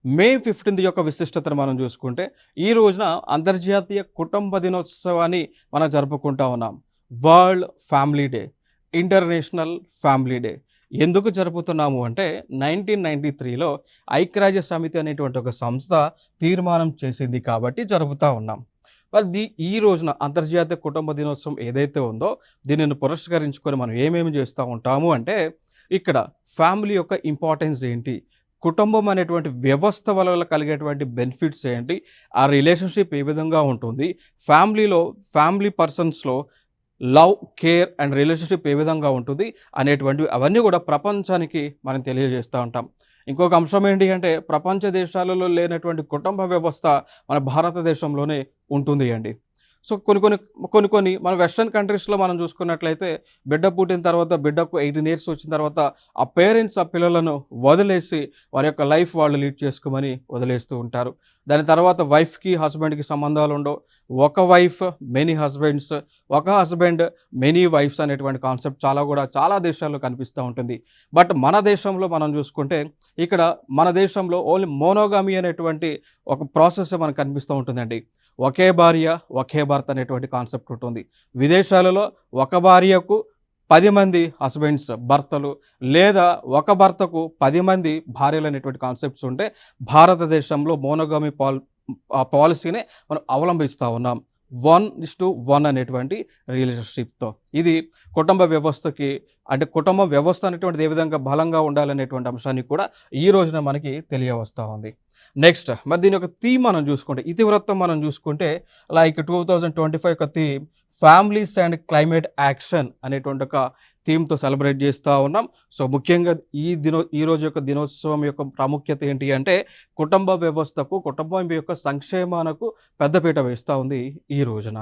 మే 15 యొక్క విశిష్టతను మనం చూసుకుంటే, ఈ రోజున అంతర్జాతీయ కుటుంబ దినోత్సవాన్ని మనం జరుపుకుంటా ఉన్నాం. World family day, international family day. ఎందుకు జరుపుతున్నాము అంటే 1993లో ఐక్యరాజ్య సమితి అనేటువంటి ఒక సంస్థ తీర్మానం చేసింది కాబట్టి జరుపుతా ఉన్నాం. మరి ఈ రోజున అంతర్జాతీయ కుటుంబ దినోత్సవం ఏదైతే ఉందో దీనిని పురస్కరించుకొని మనం ఏమేమి చేస్తూ ఉంటాము అంటే, ఇక్కడ ఫ్యామిలీ యొక్క ఇంపార్టెన్స్ ఏంటి, కుటుంబం అనేటువంటి వ్యవస్థ వల్ల కలిగేటువంటి బెనిఫిట్స్ ఏంటి, ఆ రిలేషన్షిప్ ఏ విధంగా ఉంటుంది, ఫ్యామిలీ పర్సన్స్లో లవ్, కేర్ అండ్ రిలేషన్షిప్ ఏ విధంగా ఉంటుంది అనేటువంటివి అవన్నీ కూడా ప్రపంచానికి మనం తెలియజేస్తూ ఉంటాం. ఇంకొక అంశం ఏంటి అంటే, ప్రపంచ దేశాలలో లేనటువంటి కుటుంబ వ్యవస్థ మన భారతదేశంలోనే ఉంటుంది అండి. సో కొన్ని మన వెస్ట్రన్ కంట్రీస్లో మనం చూసుకున్నట్లయితే బిడ్డ పుట్టిన తర్వాత బిడ్డకు 18 ఇయర్స్ వచ్చిన తర్వాత ఆ పేరెంట్స్ ఆ పిల్లలను వదిలేసి వారి యొక్క లైఫ్ వాళ్ళు లీడ్ చేసుకోమని వదిలేస్తూ ఉంటారు. దాని తర్వాత వైఫ్కి హస్బెండ్కి సంబంధాలు ఉండవు. ఒక వైఫ్ మెనీ హస్బెండ్స్, ఒక హస్బెండ్ మెనీ వైఫ్స్ అనేటువంటి కాన్సెప్ట్ చాలా దేశాల్లో కనిపిస్తూ ఉంటుంది. బట్ మన దేశంలో మనం చూసుకుంటే ఇక్కడ మన దేశంలో ఓన్లీ మోనోగామి అనేటువంటి ఒక ప్రాసెస్ మనకు కనిపిస్తూ ఉంటుందండి. ఒకే భార్య ఒకే భర్త అనేటువంటి కాన్సెప్ట్ ఉంటుంది. విదేశాలలో ఒక భార్యకు 10 మంది హస్బెండ్స్ భర్తలు, లేదా ఒక భర్తకు 10 మంది భార్యలు అనేటువంటి కాన్సెప్ట్స్ ఉంటే, భారతదేశంలో మోనోగామి పాలసీనే మనం అవలంబిస్తూ ఉన్నాం. 1:1 అనేటువంటి రిలేషన్షిప్తో. ఇది కుటుంబ వ్యవస్థకి, అంటే కుటుంబ వ్యవస్థ అనేటువంటిది ఏ విధంగా బలంగా ఉండాలనేటువంటి అంశాన్ని కూడా ఈ రోజున మనకి తెలియవస్తూ ఉంది. నెక్స్ట్ మరి దీని యొక్క థీమ్ మనం చూసుకుంటే, ఇతివృత్తం మనం చూసుకుంటే లైక్ 2025 యొక్క theme families and climate action అనేటువంటి ఒక థీమ్తో సెలబ్రేట్ చేస్తూ ఉన్నాం. సో ముఖ్యంగా ఈ రోజు యొక్క దినోత్సవం యొక్క ప్రాముఖ్యత ఏంటి అంటే, కుటుంబ వ్యవస్థకు, కుటుంబం యొక్క సంక్షేమానికి పెద్దపీట వేస్తూ ఉంది ఈ రోజున.